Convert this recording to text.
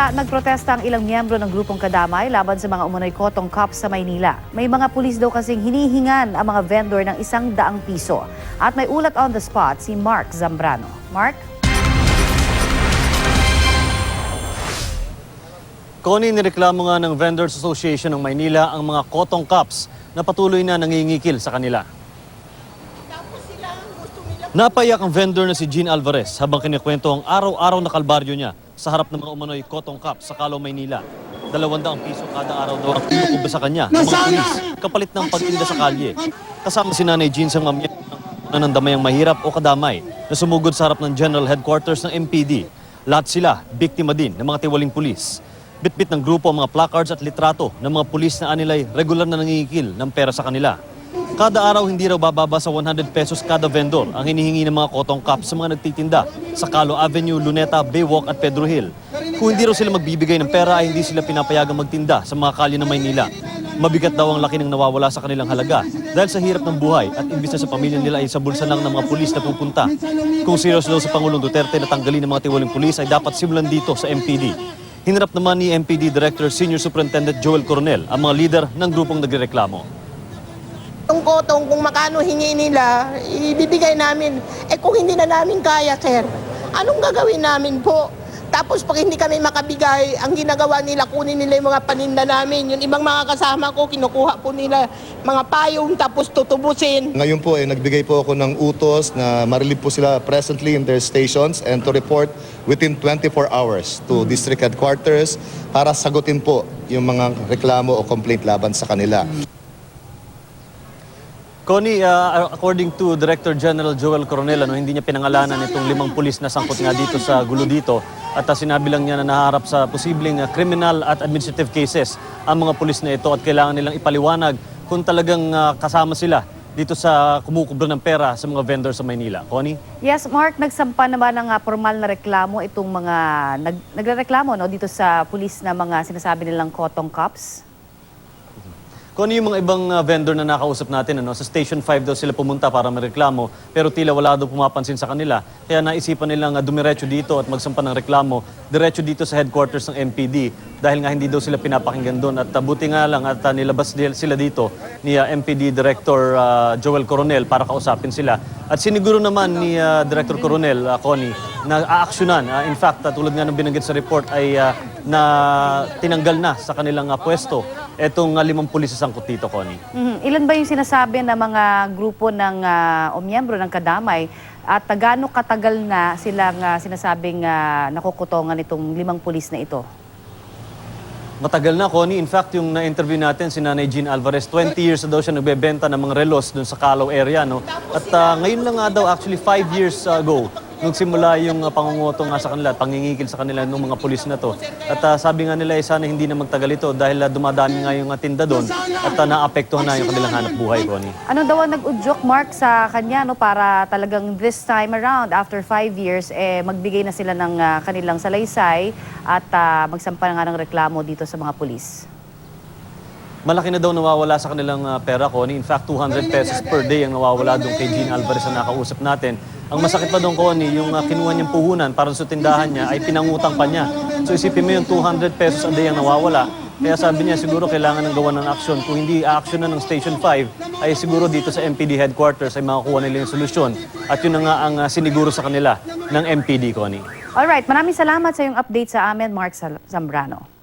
Nagprotesta ang ilang miyembro ng grupong Kadamay laban sa mga umunoy cotton cups sa Maynila. May mga pulis daw kasing hinihingan ang mga vendor ng 100 piso. At may ulat on the spot si Mark Zambrano. Mark? Connie, nireklamo nga ng Vendors Association ng Maynila ang mga cotton cups na patuloy na nangingikil sa kanila. Napayak ang vendor na si Jean Alvarez habang kinikwento ang araw-araw na kalbaryo niya sa harap ng mga umano'y cotton cups sa Calao, Maynila. 200 piso kada araw daw ang kinukuba sa kanya ng mga pulis kapalit ng pagtinda sa kalye. Kasama si Nanay Jean sa mga miyembro ng damayang mahirap o kadamay na sumugod sa harap ng General Headquarters ng MPD. Lahat sila biktima din ng mga tiwaling pulis. Bitbit ng grupo ang mga placards at litrato ng mga pulis na anilay regular na nangingikil ng pera sa kanila. Kada araw hindi raw bababa sa 100 pesos kada vendor ang hinihingi ng mga cotton cups sa mga nagtitinda sa Calao Avenue, Luneta, Baywalk at Pedro Hill. Kung hindi raw sila magbibigay ng pera ay hindi sila pinapayagang magtinda sa mga kalye ng Maynila. Mabigat daw ang laki ng nawawala sa kanilang halaga dahil sa hirap ng buhay at imbis na sa pamilya nila ay sa bulsa lang ng mga pulis na pupunta. Kung serious daw sa Pangulong Duterte na tanggalin ng mga tiwaling pulis ay dapat simulan dito sa MPD. Hinarap naman ni MPD Director Senior Superintendent Joel Coronel ang mga leader ng grupong nagrereklamo. Yung kotong kung makano hingi nila, ibibigay namin. Kung hindi na namin kaya, sir, anong gagawin namin po? Tapos pag hindi kami makabigay, ang ginagawa nila, kunin nila yung mga paninda namin. Yung ibang mga kasama ko, kinukuha po nila mga payong tapos tutubusin. Ngayon po, nagbigay po ako ng utos na ma-relieve po sila presently in their stations and to report within 24 hours to District Headquarters para sagutin po yung mga reklamo o complaint laban sa kanila. Connie, according to Director General Joel Coronel, hindi niya pinangalanan itong 5 pulis na sangkot nga dito sa gulo dito. At sinabi lang niya na naharap sa posibleng criminal at administrative cases ang mga pulis na ito at kailangan nilang ipaliwanag kung talagang kasama sila dito sa kumukubra ng pera sa mga vendor sa Maynila. Connie? Yes, Mark, nagsampa naman ng formal na reklamo itong mga nagrereklamo dito sa pulis na mga sinasabi nilang cotton cups. Kung ano yung mga ibang vendor na nakausap natin, sa Station 5 daw sila pumunta para mareklamo, pero tila wala daw pumapansin sa kanila. Kaya naisipan nilang dumiretso dito at magsampa ng reklamo, diretso dito sa headquarters ng MPD dahil nga hindi daw sila pinapakinggan doon. At buti nga lang at nilabas sila dito ni MPD Director Joel Coronel para kausapin sila. At siniguro naman ni Director Coronel, Connie, na aaksyonan. In fact, tulad nga ng binanggit sa report ay na tinanggal na sa kanilang pwesto etong 5 pulis sa sangkot dito, Connie. Ilan ba yung sinasabi na mga grupo ng o miyembro ng Kadamay at gaano katagal na silang sinasabing nakukutongan itong 5 pulis na ito? Matagal na, Connie. In fact, yung na-interview natin, si Nanay Jean Alvarez, 20 years na daw siya nagbebenta ng mga relos dun sa Calao area. At ngayon lang nga daw, actually 5 years ago, nung simula yung pangungoto nga sa kanila, pangingikil sa kanila ng mga pulis na to. At sabi nga nila, sana hindi na magtagal ito dahil dumadami nga yung tinda doon at naapektuhan na yung kanilang hanap buhay, Connie. Ano daw ang nag-udyok, Mark, sa kanya para talagang this time around, after 5 years, magbigay na sila ng kanilang salaysay at magsampa na nga ng reklamo dito sa mga pulis? Malaki na daw nawawala sa kanilang pera, Connie. In fact, 200 pesos per day ang nawawala doon kay Jean Alvarez na nakausap natin. Ang masakit pa doon, Connie, yung kinuha niyang puhunan para sa tindahan niya ay pinangutang pa niya. So isipin mo yung 200 pesos a day ang nawawala. Kaya sabi niya siguro kailangan ng gawa ng aksyon. Kung hindi aaksyon na ng Station 5, ay siguro dito sa MPD headquarters ay makakuha nila yung solusyon. At yun na nga ang siniguro sa kanila ng MPD, Connie. Alright, maraming salamat sa iyong update sa amin, Mark Zambrano.